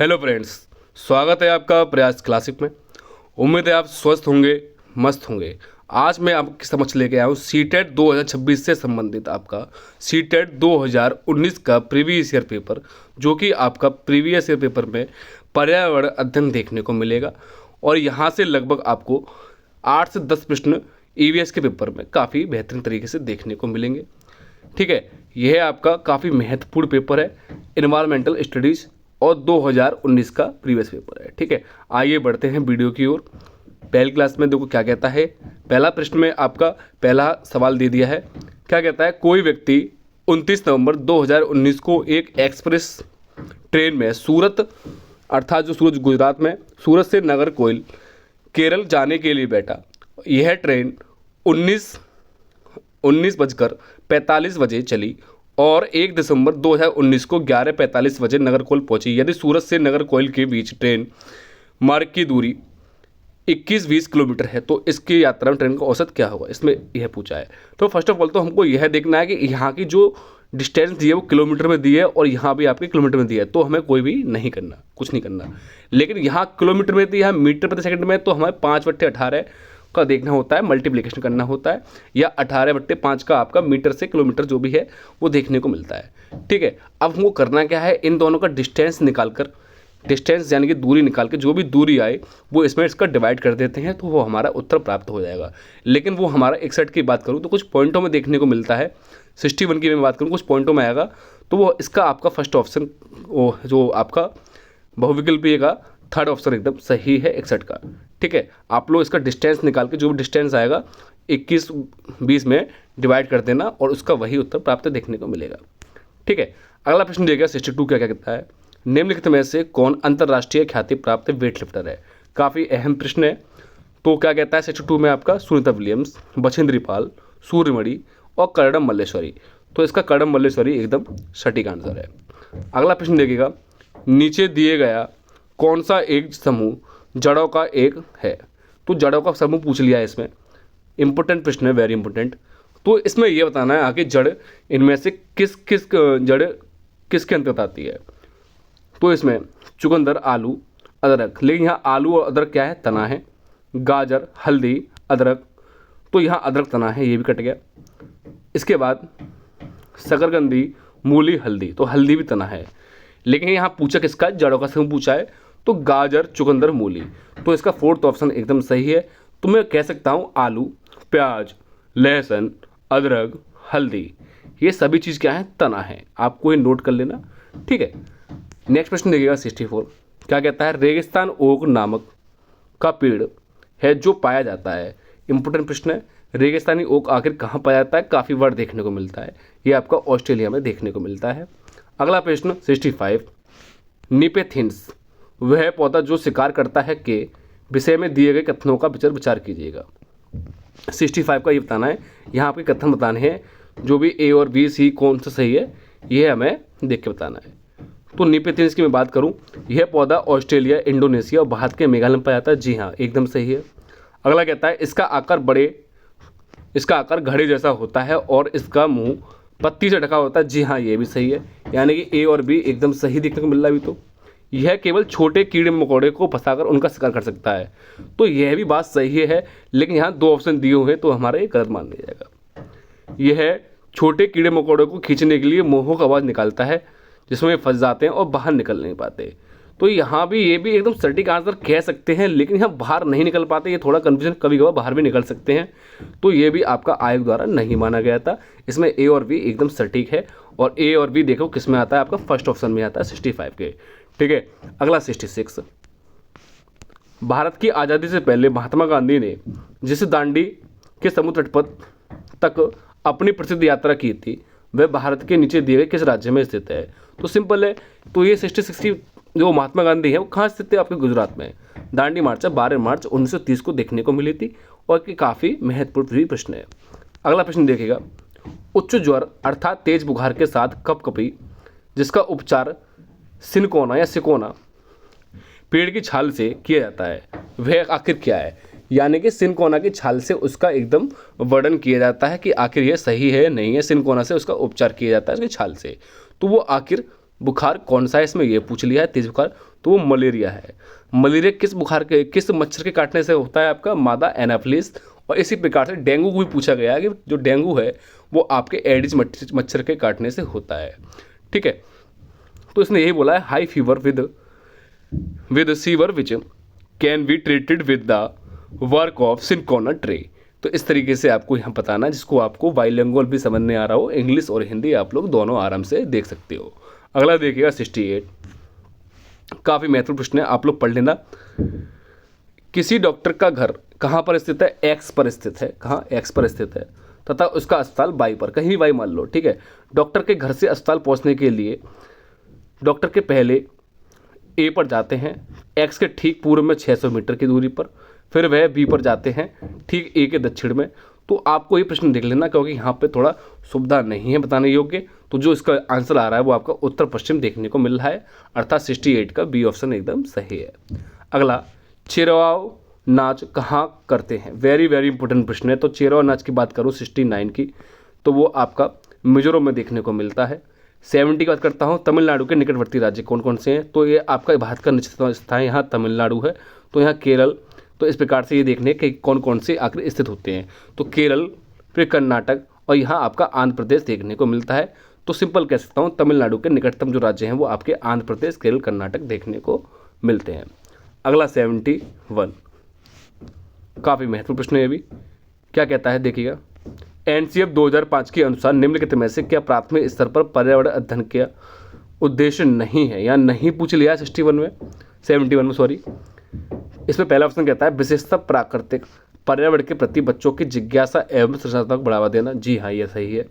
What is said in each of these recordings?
Hello friends, स्वागत है आपका प्रयास क्लासिक में। उम्मीद है आप स्वस्थ होंगे, मस्त होंगे। आज मैं आपके समक्ष लेके आया हूँ सीटेट 2026 से संबंधित आपका सीटेट 2019 का प्रीवियस ईयर पेपर, जो कि आपका प्रीवियस ईयर पेपर में पर्यावरण अध्ययन देखने को मिलेगा। और यहाँ से लगभग आपको 8 से 10 प्रश्न ईवीएस के पेपर में काफ़ी बेहतरीन तरीके से देखने को मिलेंगे। ठीक है, यह आपका काफ़ी महत्वपूर्ण पेपर है, इन्वायरमेंटल स्टडीज़, और 2019 का प्रीवियस पेपर है। ठीक है, आइए बढ़ते हैं वीडियो की ओर। पहली क्लास में देखो क्या कहता है। पहला प्रश्न में आपका पहला सवाल दे दिया है। क्या कहता है, कोई व्यक्ति 29 नवंबर 2019 को एक एक्सप्रेस ट्रेन में सूरत, अर्थात जो सूरत गुजरात में, सूरत से नागरकोइल केरल जाने के लिए बैठा। यह ट्रेन 19:45 बजे चली और 1 दिसंबर 2019 को 11:45 बजे नागरकोइल पहुंची। यदि सूरत से नागरकोइल के बीच ट्रेन मार्ग की दूरी 21-20 किलोमीटर है तो इसकी यात्रा में ट्रेन का औसत क्या होगा, इसमें यह पूछा है। तो फर्स्ट ऑफ ऑल तो हमको यह देखना है कि यहाँ की जो डिस्टेंस दी है वो किलोमीटर में दी है और यहाँ भी आपके किलोमीटर में दी है, तो हमें कोई भी नहीं करना, कुछ नहीं करना। लेकिन यहाँ किलोमीटर में दी है, मीटर प्रति सेकंड में, तो हमें 5/18 का देखना होता है, मल्टीप्लिकेशन करना होता है, या 18/5 का आपका मीटर से किलोमीटर जो भी है वो देखने को मिलता है। ठीक है, अब हमको करना क्या है, इन दोनों का डिस्टेंस निकाल कर, डिस्टेंस यानी कि दूरी निकाल के जो भी दूरी आए वो इसमें इसका डिवाइड कर देते हैं, तो वो हमारा उत्तर प्राप्त हो जाएगा। लेकिन वो हमारा 61 की बात करूँ तो कुछ पॉइंटों में देखने को मिलता है, 61 की मैं बात करूँ कुछ पॉइंटों में आएगा, तो वो इसका आपका फर्स्ट ऑप्शन, वो जो आपका बहुविकल्पीय का थर्ड ऑप्शन एकदम सही है 61 का। ठीक है, आप लोग इसका डिस्टेंस निकाल के जो भी डिस्टेंस आएगा 21-20 में डिवाइड कर देना और उसका वही उत्तर प्राप्त देखने को मिलेगा। ठीक है, अगला प्रश्न देखिएगा 62 क्या क्या कहता है। निम्नलिखित में से कौन अंतर्राष्ट्रीय ख्याति प्राप्त वेट लिफ्टर है। काफ़ी अहम प्रश्न है। तो क्या कहता है 62 में आपका सुनीता विलियम्स, बछेंद्री पाल, सूर्यमणि और कर्णम मल्लेश्वरी। तो इसका कर्णम मल्लेश्वरी एकदम सटीक आंसर है। अगला प्रश्न देखिएगा, नीचे दिए गया कौन सा एक समूह जड़ों का एक है। तो जड़ों का समूह पूछ लिया है इसमें, इंपॉर्टेंट प्रश्न है, वेरी इंपॉर्टेंट। तो इसमें यह बताना है आगे जड़ इनमें से किस किस जड़ किसके अंतर्गत आती है। तो इसमें चुकंदर, आलू, अदरक, लेकिन यहाँ आलू और अदरक क्या है, तना है। गाजर, हल्दी, अदरक, तो यहाँ अदरक तना है, ये भी कट गया। इसके बाद शकरकंदी, मूली, हल्दी, तो हल्दी भी तना है। लेकिन यहाँ पूछा किसका, जड़ों का समूह पूछा है, तो गाजर, चुकंदर, मूली, तो इसका फोर्थ ऑप्शन एकदम सही है। तो मैं कह सकता हूँ आलू, प्याज, लहसुन, अदरक, हल्दी, ये सभी चीज़ क्या है, तना है। आपको ये नोट कर लेना। ठीक है, नेक्स्ट प्रश्न देखिएगा 64 क्या कहता है, रेगिस्तान ओक नामक का पेड़ है जो पाया जाता है। इंपॉर्टेंट प्रश्न है, रेगिस्तानी ओक आखिर कहाँ पाया जाता है, काफ़ी वर्ड देखने को मिलता है, ये आपका ऑस्ट्रेलिया में देखने को मिलता है। अगला प्रश्न 65 निपेथिन्स वह पौधा जो शिकार करता है के विषय में दिए गए कथनों का विचार कीजिएगा। 65 का ये बताना है, यहाँ आपके कथन बताने हैं, जो भी ए और बी सी कौन सा सही है ये हमें देख के बताना है। तो निपेथिन्स की मैं बात करूँ, यह पौधा ऑस्ट्रेलिया, इंडोनेशिया और भारत के मेघालय में पाया जाता है। जी हाँ, एकदम सही है। अगला कहता है इसका आकार घड़े जैसा होता है और इसका मुंह पत्ती से ढका होता है। जी हाँ, ये भी सही है, यानी कि ए और बी एकदम सही देखने को मिल रहा है। अभी तो यह केवल छोटे कीड़े मकोड़े को फंसाकर उनका शिकार कर सकता है, तो यह भी बात सही है। लेकिन यहाँ 2 ऑप्शन दिए हुए हैं तो हमारा ये गलत मान लिया जाएगा। यह छोटे कीड़े मकोड़े को खींचने के लिए मोहोक आवाज़ निकालता है जिसमें फंस जाते हैं और बाहर निकल नहीं पाते। तो यहाँ भी ये भी एकदम सटीक आंसर कह सकते हैं, लेकिन यहाँ बाहर नहीं निकल पाते, ये थोड़ा कन्फ्यूजन, कभी कभार बाहर भी निकल सकते हैं। तो ये भी आपका आयोग द्वारा नहीं माना गया था। इसमें ए और बी एकदम सटीक है, और ए और बी देखो किस में आता है, आपका फर्स्ट ऑप्शन में आता है 65 के। ठीक है, अगला 66 भारत की आज़ादी से पहले महात्मा गांधी ने जिस दांडी के समुद्र तट तक अपनी प्रसिद्ध यात्रा की थी वह भारत के नीचे दिए गए किस राज्य में स्थित है। तो सिंपल है, तो ये 66 की जो महात्मा गांधी है वो कहाँ स्थित है, आपके गुजरात में। दांडी मार्च 12 मार्च 1930 को देखने को मिली थी, और ये काफ़ी महत्वपूर्ण भी प्रश्न है। अगला प्रश्न देखिएगा, उच्च ज्वर अर्थात तेज बुखार के साथ कपकपी जिसका उपचार सिनकोना या सिकोना पेड़ की छाल से किया जाता है वह आखिर क्या है। यानी कि सिनकोना की छाल से उसका एकदम वर्णन किया जाता है कि आखिर यह सही है नहीं है, सिनकोना से उसका उपचार किया जाता है उसकी छाल से। तो वो आखिर बुखार कौन सा है, इसमें ये पूछ लिया है तेज बुखार, तो वो मलेरिया है। मलेरिया किस मच्छर के काटने से होता है आपका, मादा एनाफिलिस। और इसी प्रकार से डेंगू को भी पूछा गया है कि जो डेंगू है वो आपके एडिस मच्छर के काटने से होता है। ठीक है, तो इसने यही बोला है high fever with sewer which can be treated with the work of cinchona tray. तो इस तरीके से आपको यहाँ बताना, जिसको आपको बाइलिंगुअल भी समझने आ रहा हो, इंग्लिश और हिंदी आप लोग दोनों आराम से देख सकते हो। अगला देखिएगा 68, काफ़ी महत्वपूर्ण प्रश्न है, आप लोग पढ़ लेना। किसी डॉक्टर का घर कहाँ पर स्थित है, एक्स पर स्थित है, कहाँ, एक्स पर स्थित है, तथा उसका अस्पताल वाई पर, कहीं भी वाई मान लो। ठीक है, डॉक्टर के घर से अस्पताल पहुँचने के लिए डॉक्टर के पहले ए पर जाते हैं, एक्स के ठीक पूर्व में 600 मीटर की दूरी पर, फिर वह बी पर जाते हैं ठीक ए के दक्षिण में। तो आपको ये प्रश्न देख लेना, क्योंकि यहाँ पे थोड़ा सुविधा नहीं है बताने योग्य, तो जो इसका आंसर आ रहा है वो आपका उत्तर पश्चिम देखने को मिल रहा है, अर्थात 68 का बी ऑप्शन एकदम सही है। अगला, चिरवाव नाच कहाँ करते हैं, वेरी वेरी इंपॉर्टेंट प्रश्न है। तो चिरवाव नाच की बात करूँ 69 की, तो वो आपका मिजोरम में देखने को मिलता है। 70 की बात करता हूँ, तमिलनाडु के निकटवर्ती राज्य कौन कौन से हैं, तो ये आपका भारत का निश्चित स्थान यहाँ तमिलनाडु है, तो यहाँ केरल। तो इस प्रकार से ये देखने कि कौन कौन से आखिर स्थित होते हैं, तो केरल, फिर कर्नाटक और यहाँ आपका आंध्र प्रदेश देखने को मिलता है। तो सिंपल कह सकता हूँ तमिलनाडु के निकटतम जो राज्य हैं वो आपके आंध्र प्रदेश, केरल, कर्नाटक देखने को मिलते हैं। अगला 71, काफ़ी महत्वपूर्ण प्रश्न है ये भी। क्या कहता है देखिएगा, एनसीएफ 2005 के अनुसार निम्नलिखित में से क्या प्राथमिक स्तर पर पर्यावरण अध्ययन का उद्देश्य नहीं है, या नहीं पूछ लिया 71 में सॉरी। इसमें पहला ऑप्शन कहता है विशेषतः प्राकृतिक पर्यावरण के प्रति बच्चों की जिज्ञासा एवं सृजनात्मक बढ़ावा देना। जी हाँ, ये सही है।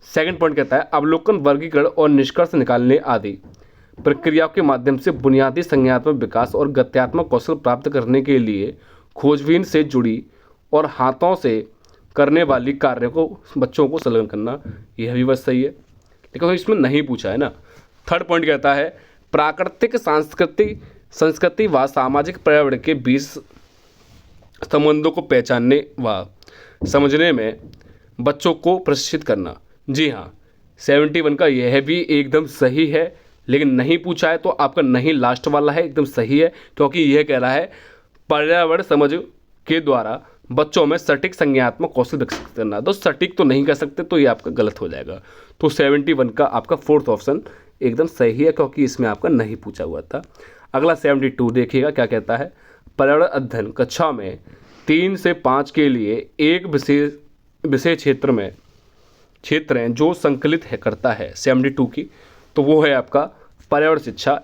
सेकंड पॉइंट कहता है अवलोकन, वर्गीकरण और निष्कर्ष निकालने आदि प्रक्रियाओं के माध्यम से बुनियादी संज्ञानात्मक विकास और गत्यात्मक कौशल प्राप्त करने के लिए खोजबीन से जुड़ी और हाथों से करने वाली कार्य को बच्चों को संलग्न करना। यह भी बस सही है, लेकिन इसमें नहीं पूछा है ना। थर्ड पॉइंट कहता है प्राकृतिक संस्कृति व सामाजिक पर्यावरण के बीच संबंधों को पहचानने व समझने में बच्चों को प्रशिक्षित करना। जी हाँ, 71 का यह भी एकदम सही है, लेकिन नहीं पूछा है, तो आपका नहीं लास्ट वाला है एकदम सही है, क्योंकि यह कह रहा है पर्यावरण समझ के द्वारा बच्चों में सटीक संज्ञानात्मक कौशल विकसित करना। तो सटीक तो नहीं कर सकते, तो ये आपका गलत हो जाएगा। तो 71 का आपका फोर्थ ऑप्शन एकदम सही है, क्योंकि इसमें आपका नहीं पूछा हुआ था। अगला 72 देखिएगा क्या कहता है, पर्यावरण अध्ययन कक्षा में 3 से 5 के लिए एक विशेष क्षेत्र हैं जो संकलित है करता है 72 की, तो वो है आपका पर्यावरण शिक्षा,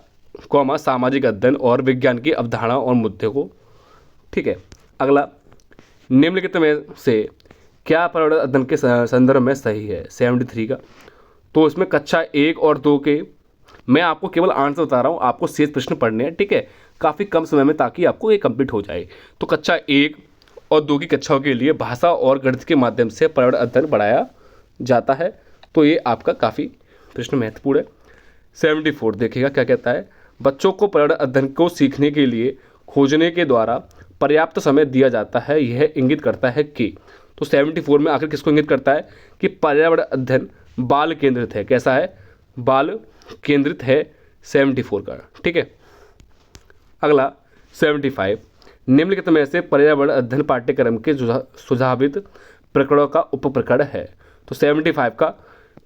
सामाजिक अध्ययन और विज्ञान की अवधारणा और मुद्दे को। ठीक है, अगला, निम्नलिखित में से क्या पर्यावरण अध्ययन के संदर्भ में सही है 73 का, तो इसमें कक्षा 1 और 2 के, मैं आपको केवल आंसर बता रहा हूँ, आपको शेष प्रश्न पढ़ने हैं। ठीक है, काफ़ी कम समय में, ताकि आपको ये कंप्लीट हो जाए। तो कक्षा 1 और 2 की कक्षाओं के लिए भाषा और गणित के माध्यम से पर्यावरण अध्ययन बढ़ाया जाता है, तो ये आपका काफ़ी प्रश्न महत्वपूर्ण है। 74 देखिएगा क्या कहता है, बच्चों को पर्यावरण अध्ययन को सीखने के लिए खोजने के द्वारा पर्याप्त समय दिया जाता है, यह इंगित करता है कि, तो 74 में आखिर किसको इंगित करता है कि पर्यावरण अध्ययन बाल केंद्रित है। कैसा है, बाल केंद्रित है 74 का। ठीक है, अगला 75, निम्नलिखित में से पर्यावरण अध्ययन पाठ्यक्रम के सुझावित प्रकरणों का उपप्रकरण है। तो 75 का,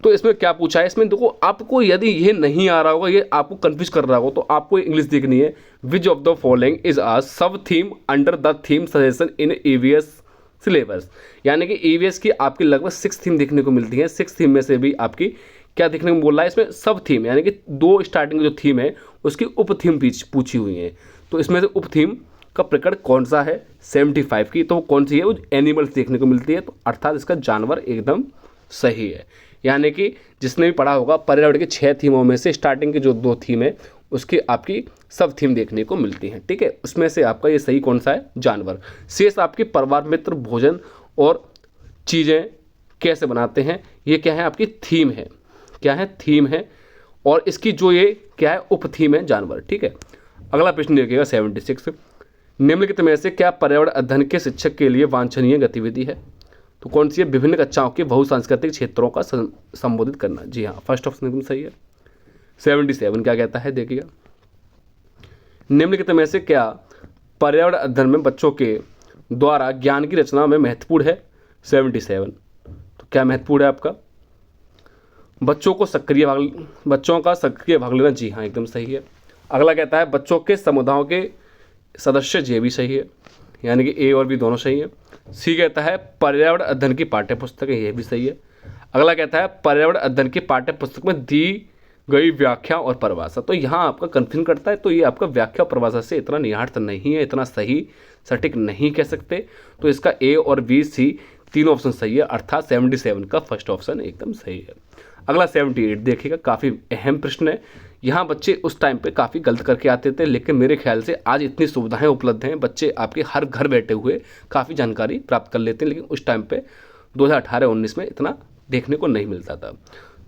तो इसमें क्या पूछा है, इसमें देखो आपको यदि ये नहीं आ रहा होगा, ये आपको कंफ्यूज कर रहा होगा, तो आपको इंग्लिश देखनी है। Which of the following is a sub theme under the theme suggestion in EVS syllabus, यानी कि ईवीएस की आपकी लगभग 6 थीम देखने को मिलती है। 6 थीम में से भी आपकी क्या देखने को बोल रहा है, इसमें सब थीम यानी कि 2 स्टार्टिंग जो थीम है उसकी उप थीम पूछी हुई है। तो इसमें से उप थीम का प्रकरण कौन सा है 75 की, तो वो कौन सी है, वो एनिमल्स देखने को मिलती है, तो अर्थात इसका जानवर एकदम सही है। यानी कि जिसने भी पढ़ा होगा पर्यावरण की 6 थीमों में से स्टार्टिंग की जो 2 थीम है उसकी आपकी सब थीम देखने को मिलती हैं। ठीक है, उसमें से आपका ये सही कौन सा है, जानवर। शेष आपके परिवार मित्र, भोजन और चीज़ें कैसे बनाते हैं, ये क्या है आपकी थीम है, क्या है थीम है, और इसकी जो ये क्या है उप थीम है जानवर। ठीक है, अगला प्रश्न देखिएगा 76, निम्नलिखित में से क्या पर्यावरण अध्ययन के शिक्षक के लिए वांछनीय गतिविधि है, तो कौन सी है, विभिन्न कक्षाओं के बहुसांस्कृतिक क्षेत्रों का संबोधित करना। जी हाँ, फर्स्ट ऑप्शन एकदम सही है। 77 क्या कहता है, देखिएगा, निम्नलिखित में से क्या पर्यावरण अध्ययन में बच्चों के द्वारा ज्ञान की रचना में महत्वपूर्ण है। 77 तो क्या महत्वपूर्ण है आपका, बच्चों का सक्रिय भाग लेना, जी हाँ एकदम सही है। अगला कहता है बच्चों के समुदायों के सदस्य, ये भी सही है, यानी कि ए और बी दोनों सही है। सी कहता है पर्यावरण अध्ययन की पाठ्य पुस्तक है, ये भी सही है। अगला कहता है पर्यावरण अध्ययन की पाठ्य पुस्तक में दी गई व्याख्या और परिभाषा, तो यहाँ आपका कन्फ्यूजन करता है, तो ये आपका व्याख्या और परिभाषा से इतना निहार्थ नहीं है, इतना सही सटीक नहीं कह सकते, तो इसका ए और बी सी तीनों ऑप्शन सही है, अर्थात 77 का फर्स्ट ऑप्शन एकदम सही है। अगला 78 देखिएगा, काफ़ी अहम प्रश्न है। यहाँ बच्चे उस टाइम पे काफ़ी गलत करके आते थे, लेकिन मेरे ख्याल से आज इतनी सुविधाएं उपलब्ध हैं, बच्चे आपके हर घर बैठे हुए काफ़ी जानकारी प्राप्त कर लेते हैं, लेकिन उस टाइम पे 2018-19 में इतना देखने को नहीं मिलता था।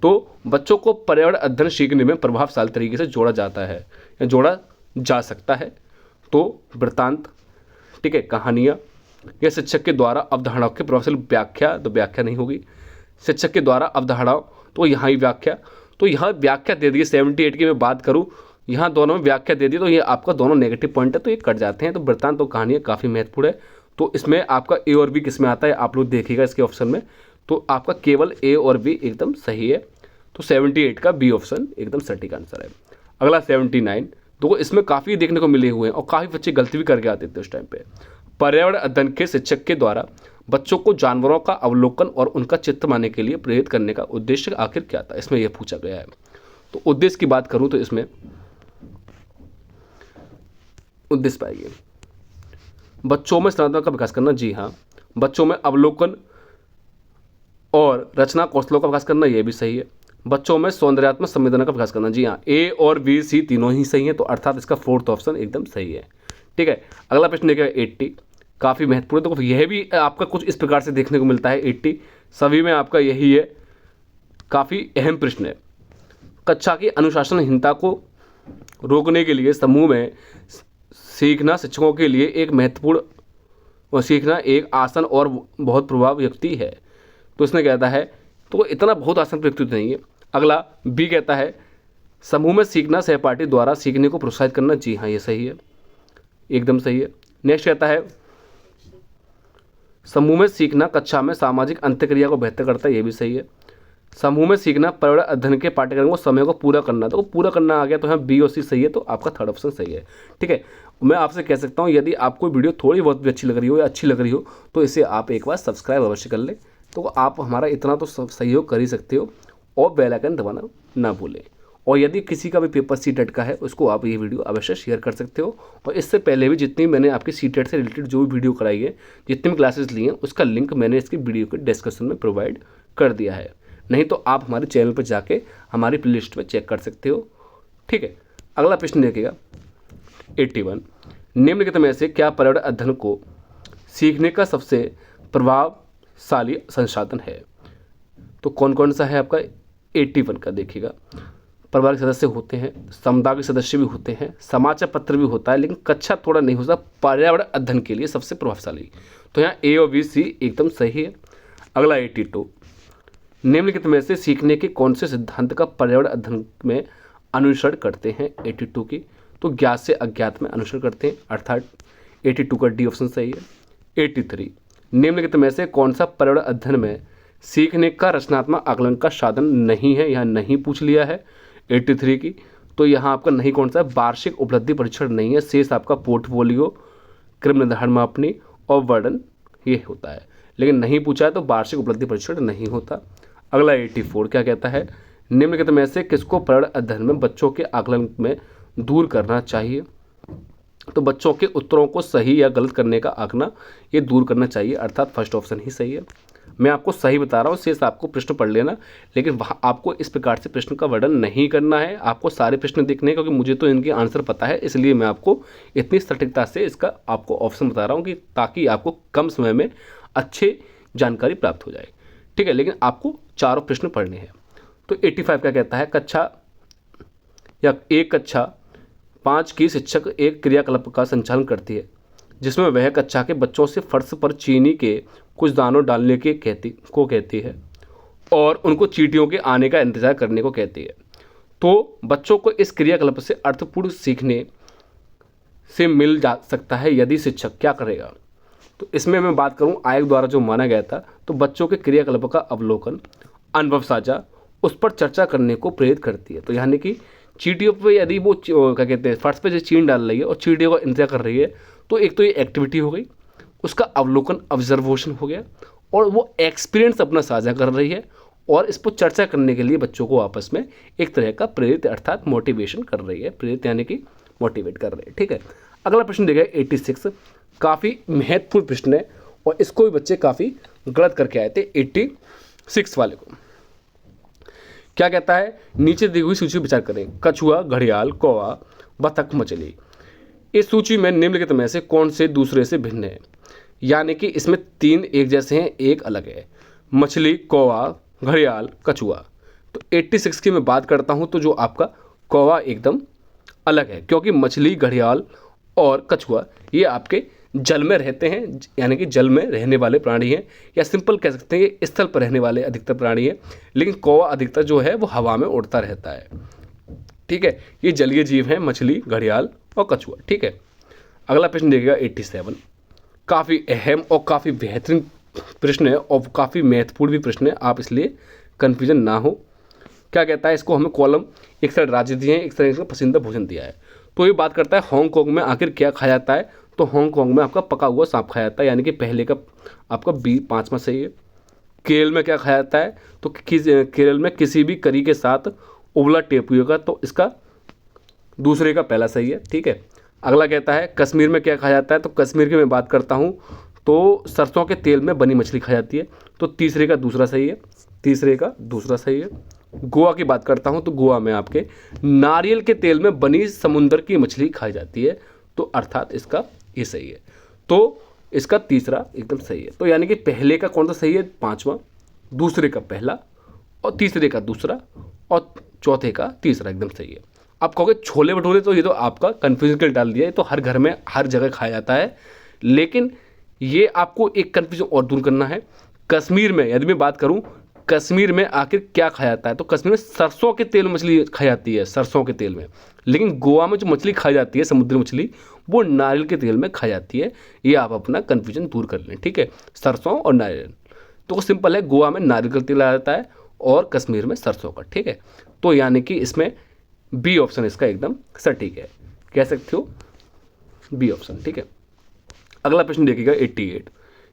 तो बच्चों को पर्यावरण अध्ययन सीखने में प्रभावशाली तरीके से जोड़ा जाता है या जोड़ा जा सकता है, तो वृत्तांत, ठीक है, कहानियाँ या शिक्षक के द्वारा अवधारणाओं की प्रभावशाली व्याख्या, तो व्याख्या नहीं होगी, शिक्षक के द्वारा अवधारणाओं, तो यहाँ ही व्याख्या, तो यहाँ व्याख्या दे दी। 78 की मैं बात करूँ, यहाँ दोनों में व्याख्या दे दी, तो ये आपका दोनों नेगेटिव पॉइंट है, तो ये कट जाते हैं। तो वृत्तांत तो कहानियाँ काफ़ी महत्वपूर्ण है, तो इसमें आपका ए और बी किस में आता है आप लोग देखिएगा इसके ऑप्शन में, तो आपका केवल ए और बी एकदम सही है, तो 78 का बी ऑप्शन एकदम सटीक आंसर है। अगला 79, तो इसमें काफ़ी देखने को मिले हुए हैं और काफ़ी बच्चे गलती भी करके आते थे उस टाइम पे। पर्यावरण अध्ययन के शिक्षक के द्वारा बच्चों को जानवरों का अवलोकन और उनका चित्र बनाने के लिए प्रेरित करने का उद्देश्य आखिर क्या था, इसमें यह पूछा गया है। तो उद्देश्य की बात करूं तो इसमें उद्देश्य पाइए, बच्चों में संवेदना का विकास करना, जी हाँ, बच्चों में अवलोकन और रचना कौशलों का विकास करना, यह भी सही है। बच्चों में सौंदर्यात्मक संवेदना का विकास करना, जी हाँ, ए और बी सी तीनों ही सही है, तो अर्थात इसका फोर्थ ऑप्शन एकदम सही है। ठीक है, अगला प्रश्न देखिएगा 80, काफ़ी महत्वपूर्ण, तो यह भी आपका कुछ इस प्रकार से देखने को मिलता है। 80 सभी में आपका यही है, काफ़ी अहम प्रश्न है। कक्षा की अनुशासनहीनता को रोकने के लिए समूह में सीखना शिक्षकों के लिए एक महत्वपूर्ण और सीखना एक आसान और बहुत प्रभावी व्यक्ति है, तो इसने कहता है तो इतना बहुत आसान व्यक्तित्व नहीं है। अगला बी कहता है समूह में सीखना सहपाठी द्वारा सीखने को प्रोत्साहित करना, जी हाँ ये सही है, एकदम सही है। नेक्स्ट कहता है समूह में सीखना कक्षा में सामाजिक अंतःक्रिया को बेहतर करता है, ये भी सही है। समूह में सीखना पर्यावरण अध्ययन के पाठ्यक्रम को समय को पूरा करना, तो पूरा करना आ गया, तो यहाँ बी और सी सही है, तो आपका थर्ड ऑप्शन सही है। ठीक है, मैं आपसे कह सकता हूँ यदि आपको वीडियो थोड़ी बहुत भी अच्छी लग रही हो या अच्छी लग रही हो तो इसे आप एक बार सब्सक्राइब अवश्य कर लें, तो आप हमारा इतना तो सहयोग कर ही सकते हो, और बेल आइकन दबाना ना भूलें। और यदि किसी का भी पेपर सीटेट का है उसको आप ये वीडियो अवश्य शेयर कर सकते हो। और इससे पहले भी जितनी मैंने आपकी सीटेट से रिलेटेड जो भी वीडियो कराई है, जितनी भी क्लासेस ली हैं, उसका लिंक मैंने इसकी वीडियो के डिस्क्रिप्शन में प्रोवाइड कर दिया है, नहीं तो आप हमारे चैनल पर जाके हमारी प्लेलिस्ट में चेक कर सकते हो। ठीक है, अगला प्रश्न देखिएगा 81, निम्नलिखित में से क्या पर्यावरण अध्ययन को सीखने का सबसे प्रभावशाली संसाधन है, तो कौन कौन सा है आपका 81 का देखिएगा। परिवार के सदस्य होते हैं, समुदाय के सदस्य भी होते हैं, समाचार पत्र भी होता है, लेकिन कक्षा थोड़ा नहीं होता, पर्यावरण अध्ययन के लिए सबसे प्रभावशाली, तो यहाँ ए और बी सी एकदम सही है। अगला 82, निम्नलिखित में से सीखने के कौन से सिद्धांत का पर्यावरण अध्ययन में अनुसरण करते हैं 82 की, तो ज्ञात से अज्ञात में अनुसरण करते हैं, अर्थात 82 का डी ऑप्शन सही है। 83, निम्नलिखित में से कौन सा पर्यावरण अध्ययन में सीखने का रचनात्मक आकलन का साधन नहीं है, यहाँ नहीं पूछ लिया है 83 की, तो यहाँ आपका नहीं कौन सा वार्षिक उपलब्धि परीक्षण नहीं है, शेष आपका पोर्टफोलियो, क्रम निर्धारण मापनी और वर्णन ये होता है, लेकिन नहीं पूछा है तो वार्षिक उपलब्धि परीक्षण नहीं होता। अगला 84 क्या कहता है, निम्नलिखित में से किसको पर्यावरण अध्ययन में बच्चों के आकलन में दूर करना चाहिए, तो बच्चों के उत्तरों को सही या गलत करने का आंकना ये दूर करना चाहिए, अर्थात फर्स्ट ऑप्शन ही सही है। मैं आपको सही बता रहा हूँ, शेष आपको प्रश्न पढ़ लेना, लेकिन वहाँ आपको इस प्रकार से प्रश्न का वर्णन नहीं करना है, आपको सारे प्रश्न देखने हैं, क्योंकि मुझे तो इनके आंसर पता है, इसलिए मैं आपको इतनी सटीकता से इसका आपको ऑप्शन बता रहा हूँ कि ताकि आपको कम समय में अच्छी जानकारी प्राप्त हो जाए। ठीक है, लेकिन आपको चारों प्रश्न पढ़ने हैं। तो 85 क्या कहता है, कक्षा या एक कक्षा 5 की शिक्षक एक क्रियाकलाप का संचालन करती है जिसमें वह कक्षा के बच्चों से फर्श पर चीनी के कुछ दानों डालने को कहती है और उनको चींटियों के आने का इंतजार करने को कहती है। तो बच्चों को इस क्रियाकलाप से अर्थपूर्ण सीखने से मिल जा सकता है यदि शिक्षक क्या करेगा। तो इसमें मैं बात करूं आयोग द्वारा जो माना गया था, तो बच्चों के क्रियाकलापों का अवलोकन, अनुभव साझा, उस पर चर्चा करने को प्रेरित करती है। तो यानी कि चींटियों पे यदि वो क्या कहते हैं फर्श पे जो चीन डाल रही है और चींटियों का इंतजार कर रही है, तो एक तो ये एक्टिविटी हो गई, उसका अवलोकन ऑब्जर्वेशन हो गया, और वो एक्सपीरियंस अपना साझा कर रही है और इस पर चर्चा करने के लिए बच्चों को आपस में एक तरह का प्रेरित अर्थात मोटिवेशन कर रही है। प्रेरित यानी कि मोटिवेट कर रहे हैं। ठीक है, अगला प्रश्न देखिए 86, काफ़ी महत्वपूर्ण प्रश्न है और इसको भी बच्चे काफ़ी गलत करके आए थे 86 वाले को। क्या कहता है, नीचे दी हुई सूची पर विचार करें, कछुआ, घड़ियाल, कौवा, बतख, मछली। इस सूची में निम्नलिखित में से कौन से दूसरे से भिन्न है। यानी कि इसमें 3 एक जैसे हैं, एक अलग है, मछली, कौवा, घड़ियाल, कछुआ। तो 86 की मैं बात करता हूं तो जो आपका कौवा एकदम अलग है, क्योंकि मछली, घड़ियाल और कछुआ ये आपके जल में रहते हैं, यानी कि जल में रहने वाले प्राणी हैं, या सिंपल कह सकते हैं कि स्थल पर रहने वाले अधिकतर प्राणी हैं। लेकिन कौवा अधिकतर जो है वो हवा में उड़ता रहता है। ठीक है, ये जलीय जीव हैं, मछली, घड़ियाल और कछुआ। ठीक है, अगला प्रश्न देखिएगा 87, काफ़ी अहम और काफ़ी बेहतरीन प्रश्न है और काफ़ी महत्वपूर्ण भी प्रश्न है, आप इसलिए कन्फ्यूजन ना हो। क्या कहता है, इसको हमें कॉलम एक साइड राज्य दिए हैं, एक तरह का पसंदीदा भोजन दिया है। तो ये बात करता है हांगकांग में आखिर क्या खाया जाता है। तो हांगकांग में आपका पका हुआ सांप खाया जाता है, यानी कि पहले का आपका 5वां सही है। केरल में क्या खाया जाता है, तो केरल में किसी भी करी के साथ उबला टेपुए का, तो इसका दूसरे का पहला सही है। ठीक है, अगला कहता है कश्मीर में क्या खाया जाता है। तो कश्मीर की मैं बात करता हूँ तो सरसों के तेल में बनी मछली खाई जाती है, तो तीसरे का दूसरा सही है, तीसरे का दूसरा सही है। गोवा की बात करता हूँ तो गोवा में आपके नारियल के तेल में बनी समुद्र की मछली खाई जाती है, तो अर्थात इसका ये सही है। तो इसका तीसरा एकदम सही है। तो यानी कि पहले का कौन सा सही है, 5वां, दूसरे का पहला और तीसरे का दूसरा और चौथे का तीसरा एकदम सही है। आप कहोगे छोले भटूरे, तो ये तो आपका कन्फ्यूजन के लिए डाल दिया है, तो हर घर में हर जगह खाया जाता है, लेकिन ये आपको एक कन्फ्यूजन और दूर करना है। कश्मीर में यदि मैं बात करूं, कश्मीर में आखिर क्या खाया जाता है, तो कश्मीर में सरसों के तेल में मछली खाई जाती है, सरसों के तेल में। लेकिन गोवा में जो मछली खाई जाती है समुद्री मछली, वो नारियल के तेल में खाई जाती है। ये आप अपना कन्फ्यूजन दूर कर लें। ठीक है, सरसों और नारियल, तो सिंपल है, गोवा में नारियल का तेल आ जाता है और कश्मीर में सरसों का। ठीक है, तो यानी कि इसमें बी ऑप्शन इसका एकदम सटीक है, कह सकते हो बी ऑप्शन। ठीक है, अगला प्रश्न देखिएगा 88,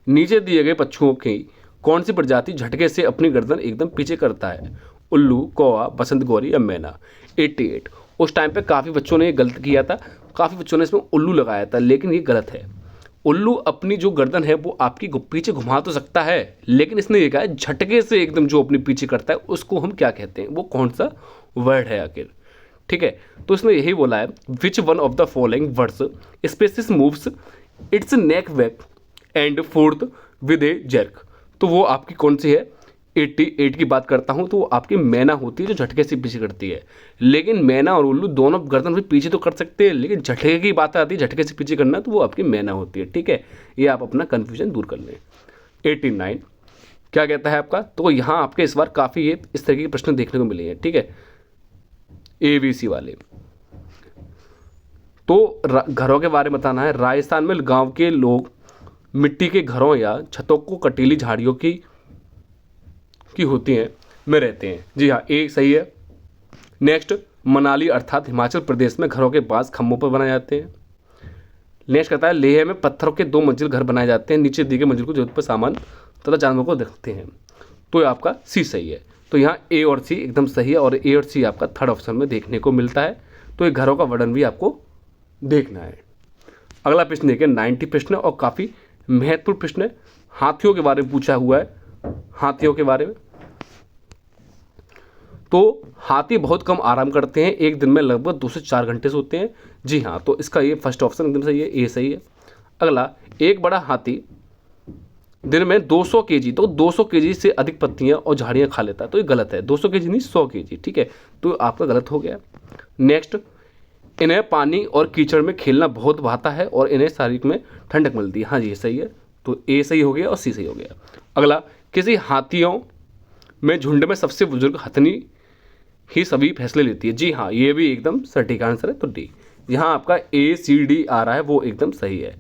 नीचे दिए गए पक्षियों की कौन सी प्रजाति झटके से अपनी गर्दन एकदम पीछे करता है। उल्लू, कौवा, बसंत गौरी या मैना। 88, उस टाइम पे काफ़ी बच्चों ने ये गलत किया था, काफ़ी बच्चों ने इसमें उल्लू लगाया था, लेकिन ये गलत है। उल्लू अपनी जो गर्दन है वो आपकी पीछे घुमा तो सकता है, लेकिन इसने ये कहा है झटके से एकदम जो अपनी पीछे करता है उसको हम क्या कहते हैं, वो कौन सा वर्ड है आखिर। ठीक है, तो इसने यही बोला है, which one of the following words species moves its neck back and forth with a jerk. तो वो आपकी कौन सी है, 88 की बात करता हूँ तो वो आपकी मैना होती है जो झटके से पीछे करती है। लेकिन मैना और उल्लू दोनों गर्दन भी पीछे तो कर सकते हैं, लेकिन झटके की बात आती है, झटके से पीछे करना, तो वो आपकी मैना होती है। ठीक है, ये आप अपना कन्फ्यूजन दूर कर लें। 89 क्या कहता है आपका, तो यहाँ आपके इस बार काफ़ी ये इस तरह के प्रश्न देखने को मिले हैं। ठीक है, ABC वाले, तो घरों के बारे में बताना है। राजस्थान में गांव के लोग मिट्टी के घरों या छतों को कटीली झाड़ियों की होती हैं में रहते हैं। जी हाँ, ए सही है। नेक्स्ट, मनाली अर्थात हिमाचल प्रदेश में घरों के बांस खम्भों पर बनाए जाते हैं। नेक्स्ट कहता है लेह में पत्थरों के 2 मंजिल घर बनाए जाते हैं, नीचे दी गई मंजिल को जरूरत पर सामान तथा जानवरों को रखते हैं। तो आपका सी सही है। तो यहाँ ए और सी एकदम सही है, और ए और सी आपका थर्ड ऑप्शन में देखने को मिलता है। तो ये घरों का वर्णन भी आपको देखना है। अगला प्रश्न देखिए 90 प्रश्न और काफ़ी महत्वपूर्ण प्रश्न है, हाथियों के बारे में पूछा हुआ है। हाथियों के बारे में, तो हाथी बहुत कम आराम करते हैं, एक दिन में लगभग 2 से 4 घंटे सोते हैं। जी हाँ, तो इसका ये फर्स्ट ऑप्शन एकदम सही है, ए सही है। अगला, एक बड़ा हाथी दिन में 200 kg, तो 200 kg से अधिक पत्तियां और झाड़ियां खा लेता है, तो ये गलत है। 200 kg नहीं, 100 kg। ठीक है, तो आपका गलत हो गया। नेक्स्ट, इन्हें पानी और कीचड़ में खेलना बहुत भाता है और इन्हें शारीरिक में ठंडक मिलती है। हाँ जी, ये सही है। तो ए सही हो गया और सी सही हो गया। अगला, किसी हाथियों में झुंड में सबसे बुजुर्ग हथनी ही सभी फैसले लेती है। जी हाँ, ये भी एकदम सटीक आंसर है। तो डी, यहाँ आपका ACD आ रहा है वो एकदम सही है।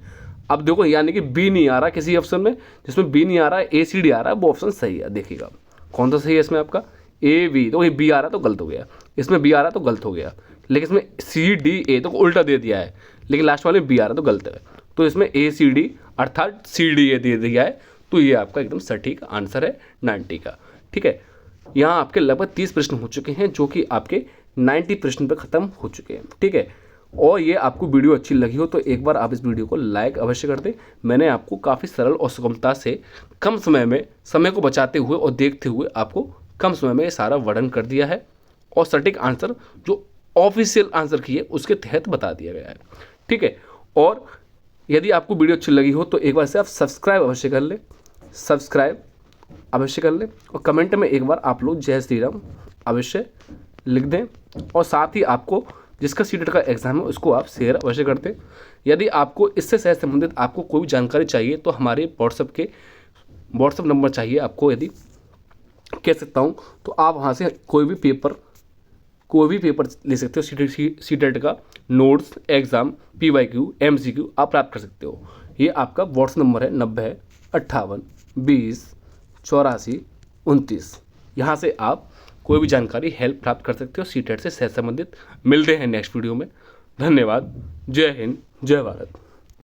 अब देखो यानी कि बी नहीं आ रहा किसी ऑप्शन में, जिसमें बी नहीं आ रहा है ACD आ रहा है, वो ऑप्शन सही है। देखिएगा कौन सा सही है इसमें आपका, AB। तो ये बी आ रहा है तो गलत हो गया, इसमें बी आ रहा है तो गलत हो गया, लेकिन इसमें CDA तो उल्टा दे दिया है, लेकिन लास्ट वाले में बी आ रहा है तो गलत है। तो इसमें ACD अर्थात CDA दे दिया है, तो ये आपका एकदम सटीक आंसर है 90 का। ठीक है, यहाँ आपके लगभग 30 प्रश्न हो चुके हैं, जो कि आपके 90 प्रश्न पे ख़त्म हो चुके हैं। ठीक है, और ये आपको वीडियो अच्छी लगी हो तो एक बार आप इस वीडियो को लाइक अवश्य कर दें। मैंने आपको काफ़ी सरल और सुगमता से कम समय में, समय को बचाते हुए और देखते हुए आपको कम समय में ये सारा वर्णन कर दिया है, और सटीक आंसर जो ऑफिशियल आंसर की है उसके तहत बता दिया गया है। ठीक है, और यदि आपको वीडियो अच्छी लगी हो तो एक बार से आप सब्सक्राइब अवश्य कर लें, सब्सक्राइब अवश्य कर लें, और कमेंट में एक बार आप लोग जय श्री राम अवश्य लिख दें, और साथ ही आपको जिसका सीटेट का एग्ज़ाम है उसको आप शेयर अवश्य कर दें। यदि आपको इससे सहज संबंधित आपको कोई भी जानकारी चाहिए तो हमारे व्हाट्सअप नंबर चाहिए आपको, यदि कह सकता हूँ, तो आप वहाँ से कोई भी पेपर ले सकते हो, सीटेट का नोट्स, एग्ज़ाम, PYQ, MCQ आप प्राप्त कर सकते हो। ये आपका व्हाट्सअप नंबर है 90 58 20 84 29। यहाँ से आप कोई भी जानकारी, हेल्प प्राप्त कर सकते हो सीटेट से सहज संबंधित। मिलते हैं नेक्स्ट वीडियो में। धन्यवाद। जय हिंद, जय भारत।